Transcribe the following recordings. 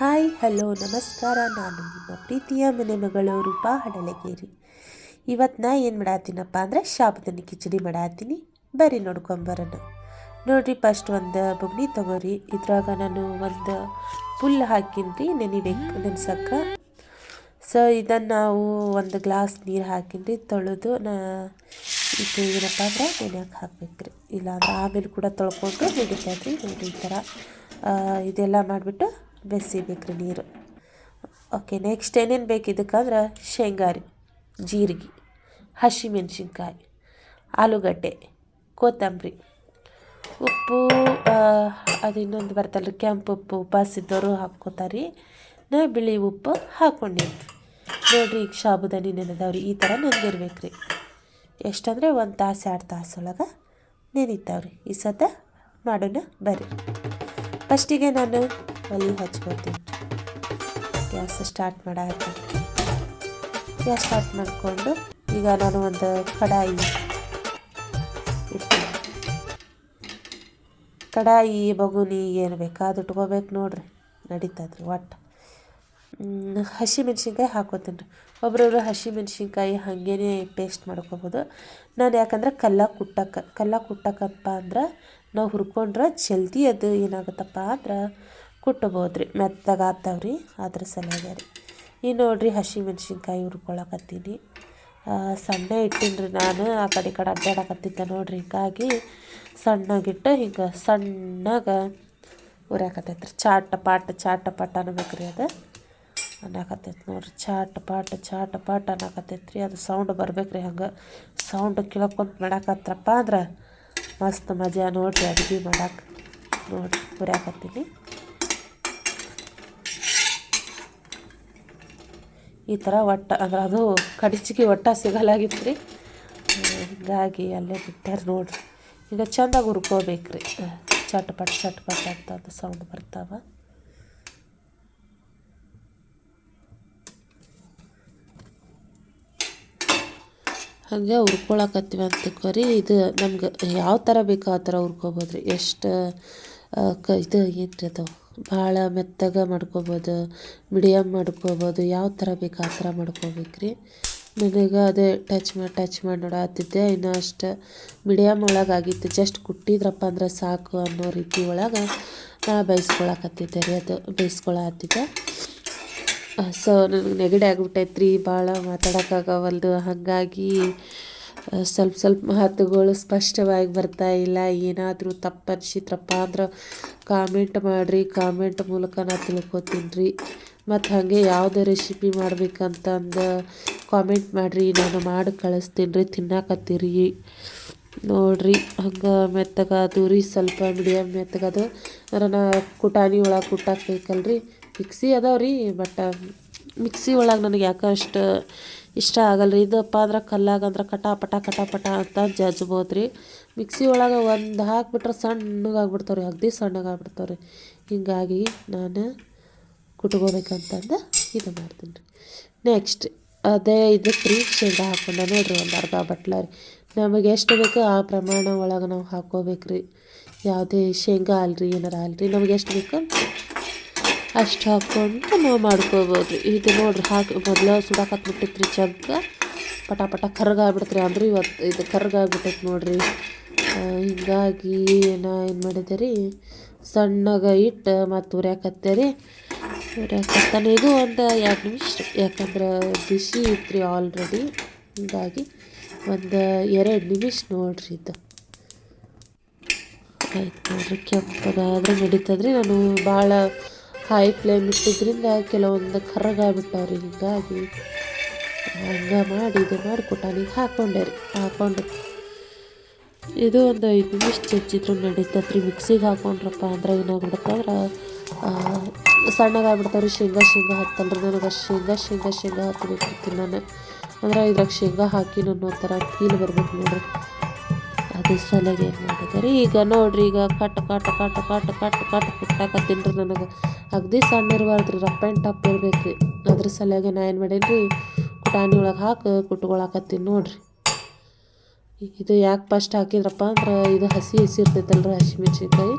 Hi hello ನಮಸ್ಕಾರ. ನಾನು ನಿಮ್ಮ ಪ್ರೀತಿಯ ಮನೆ ಮಗಳು ರೂಪಾ ಹಡಲಗೇರಿ. ಇವತ್ತು ನಾ ಏನು ಮಾಡತ್ತೀನಪ್ಪ ಅಂದರೆ ಸಾಬುದಾನಿ ಕಿಚಡಿ ಮಾಡತ್ತೀನಿ. ಬರ್ರಿ ನೋಡ್ಕೊಂಬರೋಣ. ನೋಡಿರಿ, ಫಸ್ಟ್ ಒಂದು ಬೊಗ್ಣಿ ತೊಗೋರಿ. ಇದ್ರಾಗ ನಾನು ಒಂದು ಫುಲ್ ಹಾಕಿನ್ರಿ ನೆನೆಸಕ್ಕೆ. ಸೊ ಇದನ್ನು ನಾವು ಒಂದು ಗ್ಲಾಸ್ ನೀರು ಹಾಕಿನ್ರಿ ತೊಳೆದು. ಇದು ಏನಪ್ಪ ಅಂದ್ರೆ ನೆನೆಯಕ್ಕೆ ಹಾಕ್ಬೇಕ್ರಿ, ಇಲ್ಲಾಂದ್ರೆ ಆಮೇಲೆ ಕೂಡ ತೊಳ್ಕೊಂಡು ನಡೀತೈತಿ. ನೋಡಿ ಈ ಥರ ಇದೆಲ್ಲ ಮಾಡಿಬಿಟ್ಟು ಬೆಸಿಬೇಕ್ರಿ ನೀರು. ಓಕೆ, ನೆಕ್ಸ್ಟ್ ಏನೇನು ಬೇಕು ಇದಕ್ಕಂದ್ರೆ ಶೇಂಗಾ ರೀ, ಜೀರಿಗೆ, ಹಸಿಮೆಣ್ಸಿನ್ಕಾಯಿ, ಆಲೂಗಡ್ಡೆ, ಕೊತ್ತಂಬರಿ, ಉಪ್ಪು. ಅದು ಇನ್ನೊಂದು ಬರ್ತಲ್ರಿ ಕೆಂಪು ಉಪ್ಪು, ಉಪ್ಪಾಸಿದ್ದವರು ಹಾಕ್ಕೋತಾರಿ. ನಾ ಬಿಳಿ ಉಪ್ಪು ಹಾಕ್ಕೊಂಡೀನಿ. ನೋಡಿರಿ, ಈಗ ಸಾಬುದಾನಿ ನೆನೆದವ್ರಿ. ಈ ಥರ ನೆನೆದಿರ್ಬೇಕು ರೀ. ಎಷ್ಟಂದರೆ 1 ತಾಸು 2 ತಾಸೊಳಗೆ ನೆನಿತಾವ್ರಿ. ಈ ಸತ ಮಾಡೋಣ ಬರ್ರಿ. ಫಸ್ಟಿಗೆ ನಾನು ಒಲೆ ಹಚ್ಕೊತೀನಿ. ಗ್ಯಾಸ್ ಸ್ಟಾರ್ಟ್ ಮಾಡಾಕತ್ತೀನಿ. ಗ್ಯಾಸ್ ಸ್ಟಾರ್ಟ್ ಮಾಡಿಕೊಂಡು ಈಗ ನಾನು ಒಂದು ಕಡಾಯಿ ಇಡ್ತೀನಿ. ಕಡಾಯಿ ಬಗುನಿ ಏನು ಬೇಕಾದು ಇಟ್ಕೋಬೇಕು ನೋಡ್ರಿ, ನಡೀತದ್ರಿ. ಒಟ್ಟು ಹಸಿಮೆಣ್ಸಿನ್ಕಾಯಿ ಹಾಕೋತೀನಿ ರೀ. ಒಬ್ರೊಬ್ರು ಹಸಿಮೆಣ್ಸಿನ್ಕಾಯಿ ಹಾಗೇ ಪೇಸ್ಟ್ ಮಾಡ್ಕೊಬೋದು. ನಾನು ಯಾಕಂದ್ರೆ ಕಲ್ಲ ಕುಟ್ಟಕ್ಕಪ್ಪ ಅಂದ್ರೆ ನಾವು ಹುರ್ಕೊಂಡ್ರೆ ಜಲ್ದಿ ಅದು ಏನಾಗುತ್ತಪ್ಪ ಅಂದ್ರೆ ಕುಟ್ಟಬೋದು ರೀ, ಮೆತ್ತಗಾಗ್ತಾವ್ರಿ. ಅದ್ರ ಸಲುವಾಗಿ ರೀ. ಈ ನೋಡಿರಿ, ಹಸಿಮೆಣ್ಸಿನ್ಕಾಯಿ ಹುರ್ಕೊಳಕತ್ತೀನಿ. ಸಣ್ಣ ಇಟ್ಟಿನ್ರಿ ನಾನು, ಆ ಕಡೆ ಈ ಕಡೆ ಅಡ್ಡಾಡಕತ್ತಿದ್ದೆ ನೋಡ್ರಿ. ಹೀಗಾಗಿ ಸಣ್ಣಗಿಟ್ಟು ಹಿಂಗೆ ಸಣ್ಣಗೆ ಹುರ್ಯಾಕತ್ತೈತ್ರಿ. ಚಾಟ ಪಾಟ ಅನ್ನಬೇಕ್ರಿ. ಅದು ಅನ್ನಕತ್ತೈತಿ ನೋಡ್ರಿ. ಚಾಟ ಪಾಟ ಅನ್ನಕತ್ತೈತ್ರಿ. ಅದು ಸೌಂಡ್ ಬರ್ಬೇಕ್ರಿ. ಹಂಗೆ ಸೌಂಡ್ ಕೇಳ್ಕೊಂತ ಮಾಡಾಕತ್ರಪ್ಪ ಅಂದ್ರೆ ಮಸ್ತ್ ಮಜಾ ನೋಡ್ರಿ ಅಡುಗೆ ಮಾಡಕ್ಕೆ. ನೋಡ್ರಿ ಹುರ್ಯಾಕತ್ತೀನಿ. ಈ ಥರ ಒಟ್ಟು ಅಂದ್ರೆ ಅದು ಕಡಿಚಿಗೆ ಸಿಗಲಾಗಿತ್ತು ರೀ. ಹೀಗಾಗಿ ಅಲ್ಲೇ ಬಿಟ್ಟಾರ ನೋಡ್ರಿ. ಈಗ ಚೆಂದಾಗಿ ಹುರ್ಕೋಬೇಕ್ರಿ. ಚಟ್ಪಟ್ ಅಂತ ಅದು ಸೌಂಡ್ ಬರ್ತಾವ. ಹಾಗೆ ಹುರ್ಕೊಳಕತ್ತೀವಿ ಅಂತ ತಿಳ್ಕೊರಿ. ಇದು ನಮ್ಗೆ ಯಾವ ಥರ ಬೇಕೋ ಆ ಥರ ಹುರ್ಕೊಬೋದು ರೀ. ಎಷ್ಟು ಇದು ಏನು ರೀ, ಅದು ಭಾಳ ಮೆತ್ತಗೆ ಮಾಡ್ಕೊಬೋದು, ಮೀಡಿಯಮ್ ಮಾಡ್ಕೊಬೋದು. ಯಾವ ಥರ ಬೇಕು ಆ ಥರ ಮಾಡ್ಕೋಬೇಕ್ರಿ. ನನಗೆ ಅದೇ ಟಚ್ ಮಾಡಿ ನೋಡತ್ತಿದ್ದೆ. ಇನ್ನೂ ಅಷ್ಟು ಮೀಡಿಯಮ್ ಒಳಗೆ ಆಗಿತ್ತು. ಜಸ್ಟ್ ಕುಟ್ಟಿದ್ರಪ್ಪ ಅಂದ್ರೆ ಸಾಕು ಅನ್ನೋ ರೀತಿ ಒಳಗೆ ನಾ ಬೇಯಿಸ್ಕೊಳಕತ್ತಿದ್ದೆ ರೀ. ಅದು ಬೇಯಿಸ್ಕೊಳತ್ತಿದ್ದೆ. ಸೊ ನನಗೆ ನೆಗಡಿ ಆಗ್ಬಿಟ್ಟೈತ್ರಿ, ಭಾಳ ಮಾತಾಡೋಕ್ಕಾಗವಲ್ದು. ಹಾಗಾಗಿ ಸ್ವಲ್ಪ ಮಾತುಗಳು ಸ್ಪಷ್ಟವಾಗಿ ಬರ್ತಾಯಿಲ್ಲ. ಏನಾದರೂ ತಪ್ಪು ಅನ್ಸಿದ್ರಪ್ಪ ಅಂದ್ರೆ ಕಾಮೆಂಟ್ ಮಾಡಿರಿ. ಕಾಮೆಂಟ್ ಮೂಲಕ ನಾ ತಿಳ್ಕೊತೀನಿ ರೀ. ಮತ್ತು ಹಾಗೆ ಯಾವುದೇ ರೆಸಿಪಿ ಮಾಡ್ಬೇಕಂತಂದು ಕಾಮೆಂಟ್ ಮಾಡಿರಿ, ನಾನು ಮಾಡಿ ಕಳಿಸ್ತೀನಿ ರೀ. ತಿನ್ನಾಕತ್ತೀರಿ ನೋಡಿರಿ. ಹಂಗೆ ಮೆತ್ತಗಾದು ರೀ, ಸ್ವಲ್ಪ ಮೀಡಿಯಮ್ ಮೆತ್ತಗದು. ಅಂದ್ರೆ ನಾ ಕುಟಾಣಿ ಒಳಗೆ ಕುಟ್ಟಾಕ್ಬೇಕಲ್ರಿ. ಮಿಕ್ಸಿ ಅದಾವ್ರಿ, ಬಟ್ ಮಿಕ್ಸಿ ಒಳಗೆ ನನಗೆ ಯಾಕೆ ಅಷ್ಟು ಇಷ್ಟ ಆಗಲ್ರಿ. ಇದಪ್ಪ ಅಂದ್ರೆ ಕಲ್ಲಾಗಂದ್ರೆ ಕಟಾಪಟ ಅಂತ ಜಜ್ಬೋದು ರೀ. ಮಿಕ್ಸಿ ಒಳಗೆ ಒಂದು ಹಾಕ್ಬಿಟ್ರೆ ಸಣ್ಣಗಾಗ್ಬಿಡ್ತಾವ್ರಿ, ಅಗದಿ ಸಣ್ಣಗಾಗ್ಬಿಡ್ತಾವ್ರಿ. ಹೀಗಾಗಿ ನಾನು ಕುಟ್ಕೋಬೇಕಂತಂದು ಇದು ಮಾಡ್ತೀನಿ ರೀ. ನೆಕ್ಸ್ಟ್ ಅದೇ ಇದಕ್ಕೆ ರೀ ಶೇಂಗಾ ಹಾಕ್ಕೊಂಡೆ ನೋಡಿರಿ. ಒಂದು ಅರ್ಧ ಬಟ್ಲ ರೀ. ನಮಗೆ ಎಷ್ಟು ಬೇಕೋ ಆ ಪ್ರಮಾಣ ಒಳಗೆ ನಾವು ಹಾಕ್ಕೋಬೇಕ್ರಿ. ಯಾವುದೇ ಶೇಂಗಾ ಅಲ್ರಿ ಏನಾರ ಅಲ್ರಿ, ನಮಗೆ ಎಷ್ಟು ಬೇಕೋ ಅಷ್ಟು ಹಾಕ್ಕೊಂಡು ನಾವು ಮಾಡ್ಕೋಬೋದು ರೀ. ಇದು ನೋಡಿರಿ, ಮೊದಲು ಸುಡಾಕತ್ಬಿಟ್ಟಿತ್ತು ರೀ ಜಗ್ಗ. ಪಟ ಕರ್ಗಾಗ್ಬಿಡ್ತ್ರಿ. ಅಂದ್ರೆ ಇವತ್ತು ಇದು ಕರ್ಗಾಗ್ಬಿಟ್ಟೈತೆ ನೋಡಿರಿ. ಹೀಗಾಗಿ ನಾ ಏನು ಮಾಡಿದೆ ರೀ, ಸಣ್ಣಗೆ ಇಟ್ಟು ಮತ್ತು ಹುರ್ಯಾಕತ್ತೆ ರೀ. ಹುರ್ಯಾಕತ್ತಾನೆ ಇದು ಒಂದು 2 ನಿಮಿಷ ರೀ. ಯಾಕಂದ್ರೆ ಬಿಸಿ ಇತ್ತು ಆಲ್ರೆಡಿ. ಹೀಗಾಗಿ ಒಂದು 2 ನಿಮಿಷ ನೋಡಿರಿ. ಇದು ಆಯ್ತು ನೋಡಿರಿ. ಕೆಂಪಗಾದ್ರೆ ನಡೀತದ್ರಿ. ನಾನು ಭಾಳ ಹೈ ಫ್ಲೇಮ್ ಇಟ್ಟಿದ್ರಿಂದ ಕೆಲವೊಂದು ಕರ್ಗಾಗ್ಬಿಟ್ಟವ್ರಿ. ಹೀಗಾಗಿ ಹಂಗೆ ಮಾಡಿ ಇದು ಮಾಡಿ ಕುಟಾಣಿಗೆ ಹಾಕ್ಕೊಂಡೆ ರೀ. ಹಾಕ್ಕೊಂಡು ಇದು ಒಂದು 5 ನಿಮಿಷ ಜಜ್ಜಿದ್ರು ನಡೀತತ್ರಿ. ಮಿಕ್ಸಿಗೆ ಹಾಕ್ಕೊಂಡ್ರಪ್ಪ ಅಂದ್ರೆ ಏನಾಗ್ಬಿಡುತ್ತಂದ್ರೆ ಸಣ್ಣಗಾಗ್ಬಿಡ್ತಾವ್ರಿ. ಶೇಂಗಾ ಹತ್ತಲ್ರಿ ನನಗೆ. ಶೇಂಗಾ ಹತ್ತಬೇಕಿರ್ತೀನಿ ನಾನು. ಅಂದ್ರೆ ಇದ್ರಾಗ ಶೇಂಗಾ ಹಾಕಿ ಅನ್ನೋ ಥರ ಫೀಲ್ ಬರ್ಬೇಕು ನೋಡ್ರಿ. ಅದು ಸಲಗೆ ಏನು ಮಾಡಿದೆ ರೀ. ಈಗ ನೋಡಿರಿ, ಈಗ ಕಟ್ ಕುಟ್ಟಾಕತ್ತೀನಿ ರೀ. ನನಗೆ ಅಗದಿ ಸಣ್ಣ ಇರಬಾರ್ದು ರೀ, ರಫ್ ಆ್ಯಂಡ್ ಟಫ್ ಇರ್ಬೇಕು ರೀ. ಅದ್ರ ಸಲಗೆ ನಾ ಏನು ಮಾಡೀನಿ ರೀ, ಕುಟಾಣಿ ಒಳಗೆ ಹಾಕಿ ಕುಟ್ಕೊಳಕತ್ತೀನಿ ನೋಡಿರಿ. ಇದು ಯಾಕೆ ಫಸ್ಟ್ ಹಾಕಿದ್ರಪ್ಪ ಅಂದ್ರೆ ಇದು ಹಸಿ ಇರ್ತೈತಲ್ರಿ ಹಸಿಮೆಣ್ಸಿನ್ಕಾಯಿ,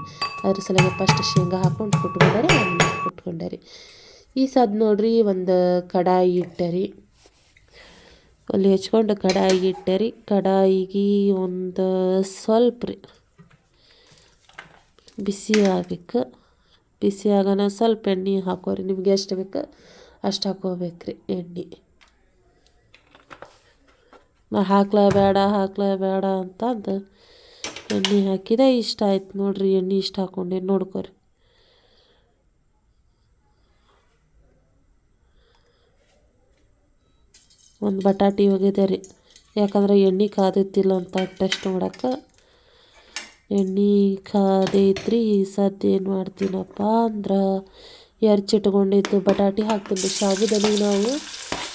ಅದ್ರ ಸಲುವಾಗಿ ಫಸ್ಟ್ ಶೇಂಗಾ ಹಾಕ್ಕೊಂಡು ಕುಟ್ಕೊಂಡಾರಿ, ಆಮೇಲೆ ಕುಟ್ಕೊಂಡಾರಿ. ಈ ಸದ್ ನೋಡ್ರಿ ಒಂದು ಕಡಾಯಿ ಇಟ್ಟರಿ, ಅಲ್ಲಿ ಹೆಚ್ಕೊಂಡು ಕಡಾಯಿಗೆ ಇಟ್ಟರಿ. ಕಡಾಯಿಗೆ ಒಂದು ಸ್ವಲ್ಪ ರೀ ಬಿಸಿ ಆಗ್ಬೇಕು. ಬಿಸಿ ಆಗೋಣ ಸ್ವಲ್ಪ ಎಣ್ಣೆ ಹಾಕೋರಿ, ನಿಮ್ಗೆ ಎಷ್ಟು ಬೇಕು ಅಷ್ಟು ಹಾಕೋಬೇಕ್ರಿ ಎಣ್ಣೆ. ನಾ ಹಾಕ್ಲಾ ಬೇಡ ಅಂತಂದು ಎಣ್ಣೆ ಹಾಕಿದೆ. ಇಷ್ಟ ಆಯ್ತು ನೋಡ್ರಿ, ಎಣ್ಣೆ ಇಷ್ಟ ಹಾಕ್ಕೊಂಡೆ ನೋಡ್ಕೊರಿ. ಒಂದು ಬಟಾಟಿ ಒಗೆದೆ ರೀ, ಯಾಕಂದ್ರೆ ಎಣ್ಣೆ ಕಾದಿತ್ತಿಲ್ಲ ಅಂತ ಟೆಸ್ಟ್ ಮಾಡೋಕ್ಕೆ. ಎಣ್ಣೆ ಕಾದೈತ್ರಿ. ಸದ್ದು ಏನು ಮಾಡ್ತೀನಪ್ಪ ಅಂದ್ರೆ ಎರ್ಚಿಟ್ಕೊಂಡಿದ್ದು ಬಟಾಟಿ ಹಾಕ್ತೀನಿ ರೀ. ಸಾಬುದಾನಿ ನಾವು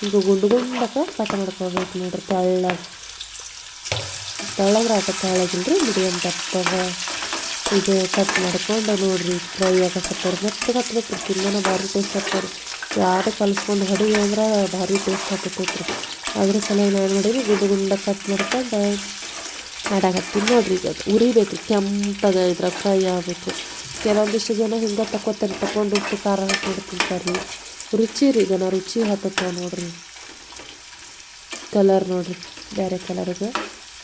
ಈಗ ಗುಂಡಕ್ಕೆ ಕಟ್ ಮಾಡ್ಕೋಬೇಕು ನೋಡ್ರಿ, ತೆಳ್ಳಂದ್ರೆ ಆಟ ತೆಳ್ಳಗಿಲ್ರಿ, ಮೀಡಿಯಮ್ ದಪ್ಪಗ ಇದು ಕಟ್ ಮಾಡ್ಕೊಂಡು ನೋಡ್ರಿ ಫ್ರೈ ಆಗಕತ್ತಾರ. ಮತ್ತೆ ಹತ್ಬೇಕು ತಿನ್ನೋಣ ಭಾರಿ ಟೇಸ್ಟ್ ಆಗ್ತಾರೆ. ಯಾರು ಕಲಿಸ್ಕೊಂಡು ಹೊಡಿಗೆ ಅಂದ್ರೆ ಭಾರಿ ಟೇಸ್ಟ್ ಆಗ್ತೈತ್ರಿ. ಅದ್ರ ಸಲುವಾಗಿ ನಾನು ಮಾಡೀನಿ, ಗುಂಡ ಕಟ್ ಮಾಡ್ಕೊಂಡು ಮಾಡಾಕತ್ತೀನಿ ನೋಡ್ರಿ. ಈಗ ಉರಿಬೇಕು, ಕೆಂಪಗ ಇದ್ರ ಫ್ರೈ ಆಗಬೇಕು. ಕೆಲವೊಂದಿಷ್ಟು ಜನ ಹಿಂಗೆ ತಗೊಂಡು ಉಪ್ಪು ಖಾರ ಹಾಕೊಂಡು ತಿಂತಾರೆ. ರುಚಿ ರೀ, ಇದನ್ನು ರುಚಿ ಹತ್ತತ್ತ ನೋಡ್ರಿ. ಕಲರ್ ನೋಡ್ರಿ, ಬೇರೆ ಕಲರ್ಗೆ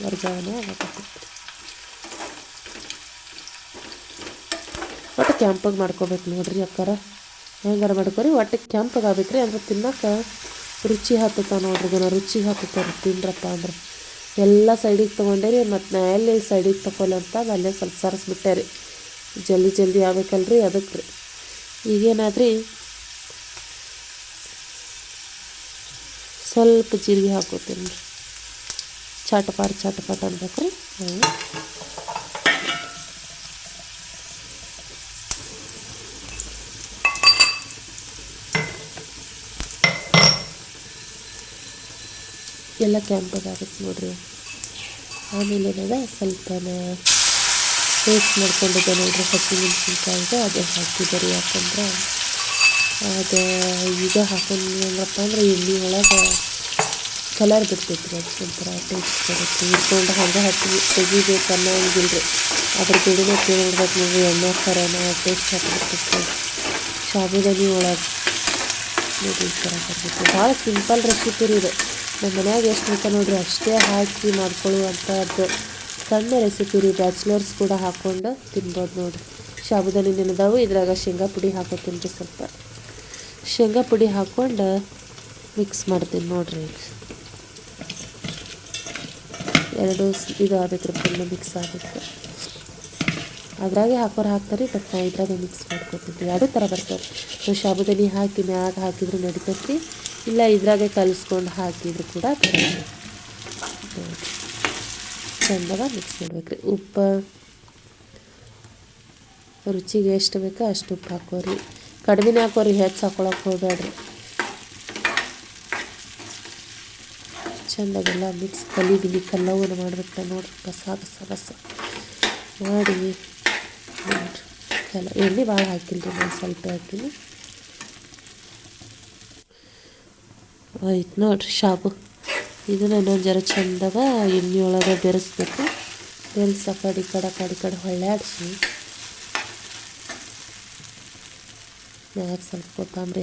ವರ್ಗಾವಣೆ ಆಗತ್ತೆ. ಒಟ್ಟು ಕೆಂಪಗೆ ಮಾಡ್ಕೋಬೇಕು ನೋಡ್ರಿ ಅಕ್ಕಾರ, ಹೆಂಗಾರ ಮಾಡ್ಕೊರಿ. ಒಟ್ಟು ಕೆಂಪಗೆ ಆಗ್ಬೇಕು ರೀ, ಅಂದ್ರೆ ತಿನ್ನೋಕೆ ರುಚಿ ಹತ್ತತ್ತ ನೋಡ್ರಿ. ಇದನ್ನು ರುಚಿ ಹತ್ತತ್ತಾರೆ ತಿನ್ರಪ್ಪ ಅಂದ್ರೆ. ಎಲ್ಲ ಸೈಡಿಗೆ ತೊಗೊಂಡೆ ರೀ, ಮತ್ತು ನಾ ಎಲ್ಲಿ ಸೈಡಿಗೆ ತಗೊಲ್ಲ ಅಂತ ಅಲ್ಲೇ ಸ್ವಲ್ಪ ಸರಿಸ್ಬಿಟ್ಟೆ ರೀ, ಜಲ್ದಿ ಆಗ್ಬೇಕಲ್ರಿ ಅದಕ್ಕೆ ರೀ. ಈಗೇನಾದ್ರಿ ಸ್ವಲ್ಪ ಜೀರಿಗೆ ಹಾಕೋತೀನಿ ರೀ, ಚಟಪಟ್ ಅನ್ಬೇಕು ರೀ. ಎಲ್ಲ ಕೆಂಪಗಾಗುತ್ತೆ ನೋಡ್ರಿ. ಆಮೇಲೆ ಏನದ ಸ್ವಲ್ಪ ಪೇಸ್ಟ್ ಮಾಡ್ಕೊಂಡಿದ್ದೆ ನೋಡ್ರಿ ಹಸಿಮೆಣ್ಸಿನ್ಕಾಯಿಗೆ, ಅದೇ ಹಾಕಿದ್ದಾರೆ. ಯಾಕಂದ್ರೆ ಅದು ಈಗ ಹಾಕೊಂಡ್ರಪ್ಪ ಅಂದ್ರೆ ಎಣ್ಣೆ ಒಳಗೆ ಕಲರ್ ಬಿಡ್ತೈತಿ ರೀ, ಅದು ಒಂಥರ ಟೇಸ್ಟ್ ಬರುತ್ತೆ. ಇಟ್ಕೊಂಡು ಹಂಗೆ ತೆಗಿಬೇಕು ಅನ್ನೋಂಗಿಲ್ಲ ರೀ, ಅದ್ರ ಜೋಡಿನೇ ತಿಂದ್ಬಿಡ್ಬೇಕು ನೋಡ್ರಿ. ಎಣ್ಣೆ ಖರನ ಟೇಸ್ಟ್ ಹಾಕಿಬಿಡ್ತೈತಿ ಸಾಬುದಾನಿ ಒಳಗೆ ನೋಡ್ರಿ. ಈ ಥರ ಬರ್ತೈತಿ. ಭಾಳ ಸಿಂಪಲ್ ರೆಸಿಪಿ ರೀ ಇದು. ನಮ್ಮ ಮನ್ಯಾಗ ಎಷ್ಟು ಬೇಕು ನೋಡ್ರಿ ಅಷ್ಟೇ ಹಾಕಿ ಮಾಡ್ಕೊಳ್ಳುವಂಥದ್ದು ಸಣ್ಣ ರೆಸಿಪಿ ರೀ. ಬ್ಯಾಚುಲರ್ಸ್ ಕೂಡ ಹಾಕ್ಕೊಂಡು ತಿನ್ಬೋದು ನೋಡ್ರಿ. ಸಾಬುದಾನಿ ನೆನೆದಾವು, ಇದ್ರಾಗ ಶೇಂಗಾ ಪುಡಿ ಹಾಕೋತೀನಿ ರೀ. ಸ್ವಲ್ಪ ಶೇಂಗಾ ಪುಡಿ ಹಾಕ್ಕೊಂಡು ಮಿಕ್ಸ್ ಮಾಡ್ತೀನಿ ನೋಡ್ರಿ. ಎರಡು ಇದು ಆಗ್ಬೇಕು ರೀ, ಫುಲ್ಲು ಮಿಕ್ಸ್ ಆಗಬೇಕು. ಅದ್ರಾಗೆ ಹಾಕ್ತಾರೆ, ಬಟ್ ನಾವು ಇದ್ರಾಗೆ ಮಿಕ್ಸ್ ಮಾಡ್ಕೊತೀವಿ. ಎರಡೂ ಥರ ಬರ್ತಾರೆ. ನಾವು ಸಾಬುದಾನಿ ಹಾಕಿ ಮ್ಯಾಗ ಹಾಕಿದ್ರು ನಡಿತೈತಿ, ಇಲ್ಲ ಇದ್ರಾಗೆ ಕಲಿಸ್ಕೊಂಡು ಹಾಕಿದ್ರು ಕೂಡ ಬರುತ್ತೆ. ಚೆಂದಾಗ ಮಿಕ್ಸ್ ಮಾಡ್ಬೇಕು ರೀ. ಉಪ್ಪು ರುಚಿಗೆ ಎಷ್ಟು ಬೇಕೋ ಅಷ್ಟು ಉಪ್ಪು ಹಾಕೋರಿ, ಕಡಿಮೆನೇ ಹಾಕೋರಿ, ಹೆಚ್ಚು ಹಾಕೊಳಕ್ಕೆ ಹೋಗ್ಬೇಡ್ರಿ. ಚೆಂದಾಗೆಲ್ಲ ಮಿಕ್ಸ್ ಕಲಿ ಕಲ್ಲವನ್ನು ಮಾಡ್ಬೇಕು ನೋಡ್ರಿ. ಬಸ ಮಾಡಿ ನೋಡ್ರಿ. ಎಣ್ಣೆ ಭಾಳ ಹಾಕಿಲ್ಲ ರೀ, ನಾನು ಸ್ವಲ್ಪ ಹಾಕಿನಿ. ಆಯ್ತು ನೋಡ್ರಿ ಶಾಬು. ಇದನ್ನು ಇನ್ನೊಂದು ಜರ ಚೆಂದಾಗ ಎಣ್ಣೆ ಒಳಗೆ ಬೆರೆಸ್ಬೇಕು. ಬೆರೆಸಿ ಆ ಕಡೆ ಹೊಳ್ಳಾಡಿಸಿ ಮ್ಯಾಗ ಸ್ವಲ್ಪ ಕೊತ್ತಂಬರಿ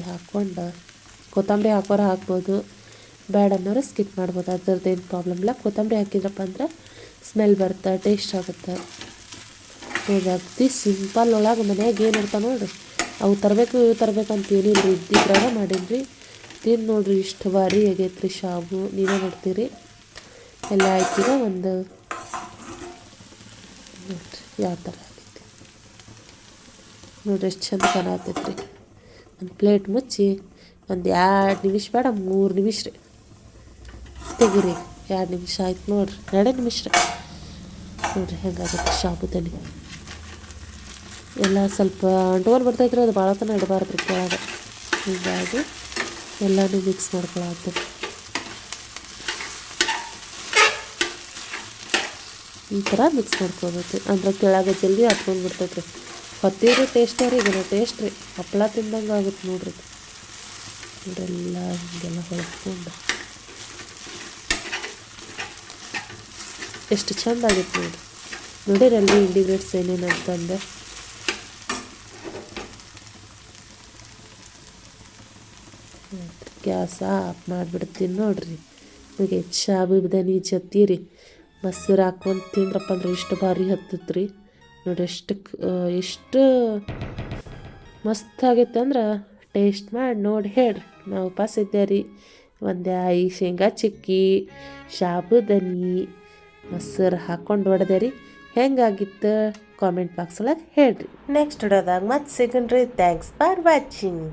ಹಾಕೋರು ಹಾಕ್ಬೋದು, ಬೇಡ ಅನ್ನೋರು ಸ್ಕಿಪ್ ಮಾಡ್ಬೋದು. ಅದ್ರದ್ದು ಏನು ಪ್ರಾಬ್ಲಮ್ ಇಲ್ಲ. ಕೊತ್ತಂಬರಿ ಹಾಕಿದ್ರಪ್ಪ ಅಂದ್ರೆ ಸ್ಮೆಲ್ ಬರುತ್ತೆ, ಟೇಸ್ಟ್ ಆಗುತ್ತೆ ನೋಡ್ರಿ. ಅತಿ ಸಿಂಪಲ್ ಒಳಗೆ ಮನ್ಯಾಗ ಏನು ಇರ್ತಾವೆ ನೋಡ್ರಿ, ಅವು ತರಬೇಕು ಇವು ತರಬೇಕು ಅಂತ ಏನಿಲ್ಲ ರೀ, ಇದ್ದಿದ್ರಾಗ ಮಾಡೀನಿ ರೀ. ತಿಂದು ನೋಡ್ರಿ, ಇಷ್ಟು ಭಾರಿ ಆಗೈತೆ ರೀ ಶಾಬು. ನೀವೇ ನೋಡ್ತೀರಿ ಎಲ್ಲ ಹಾಕಿರ ಒಂದು ನೋಡ್ರಿ ಯಾವ ಥರ ಆಗೈತಿ ನೋಡ್ರಿ, ಎಷ್ಟು ಚಂದ ಕಾಣತೈತೆ ರೀ. ಒಂದು ಪ್ಲೇಟ್ ಮುಚ್ಚಿ ಒಂದು 2 ನಿಮಿಷ ಬೇಡ 3 ನಿಮಿಷ ರೀ ತೆಗಿರಿ. 2 ನಿಮಿಷ ಆಯ್ತು ನೋಡ್ರಿ, 2 ನಿಮಿಷ ರೀ. ನೋಡ್ರಿ ಹೆಂಗಾಗತ್ತೆ ಸಾಬುದಾನಿ ಎಲ್ಲ ಸ್ವಲ್ಪ ಅಂಟ್ಕೊಂಡು ಬರ್ತೈತ್ರಿ. ಅದು ಭಾಳ ತನಕ ಇಡಬಾರ್ದು ರೀ ಕೆಳಗೆ. ಹೀಗಾಗಿ ಎಲ್ಲನೂ ಮಿಕ್ಸ್ ಮಾಡ್ಕೊಳತ್ತೆ. ಈ ಥರ ಮಿಕ್ಸ್ ಮಾಡ್ಕೋಬೇಕು ಅಂದ್ರೆ ಕೆಳಗೆ ಜಲ್ದಿ ಹತ್ಕೊಂಡು ಬಿಡ್ತೈತೆ ರೀ. ಹೊತ್ತಿರೋ ಟೇಸ್ಟೇ ರೀ, ಇದನ್ನು ಟೇಸ್ಟ್ ರೀ, ಹಪ್ಪಳ ತಿಂದಂಗೆ ಆಗುತ್ತೆ ನೋಡ್ರಿ. ನೋಡ್ರೆಲ್ಲ ಹಿಂಗೆಲ್ಲ ಹೊಳ್ಕೊಂಡು ಎಷ್ಟು ಚಂದ ಆಗಿತ್ತು ನೋಡಿ. ನೋಡಿರಲ್ಲಿ ಇಂಡಿಗ್ರೇಟ್ಸ್ ಏನೇನು ಅಂತಂದೆ. ಗ್ಯಾಸ್ ಆಫ್ ಮಾಡಿಬಿಡ್ತೀನಿ ನೋಡ್ರಿ. ನಿಮಗೆ ಸಾಬುದಾನಿ ಜೊತೆ ಮೊಸರು ಹಾಕ್ಕೊಂಡು ತಿಂದ್ರಪ್ಪ ಅಂದ್ರೆ ಇಷ್ಟು ಭಾರಿ ಹತ್ತತ್ತು ರೀ ನೋಡಿ. ಎಷ್ಟು ಮಸ್ತ್ ಆಗೈತೆ ಅಂದ್ರೆ ಟೇಸ್ಟ್ ಮಾಡಿ ನೋಡಿ ಹೇಳ್ರಿ. ನಾವು ಉಪವಾಸ ಇದ್ದೆ ರೀ. ಒಂದು ಶೇಂಗಾ ಚಿಕ್ಕಿ ಸಾಬುದಾನಿ ಮೊಸರು ಹಾಕ್ಕೊಂಡು ಹೊಡೆದೆ ರೀ. ಹೆಂಗಾಗಿತ್ತು ಕಾಮೆಂಟ್ ಬಾಕ್ಸ್ ಒಳಗೆ ಹೇಳ್ರಿ. ನೆಕ್ಸ್ಟ್ ವಿಡಿಯೋದಾಗ ಮತ್ತೆ ಸಿಗನ್ರಿ. Thanks for watching.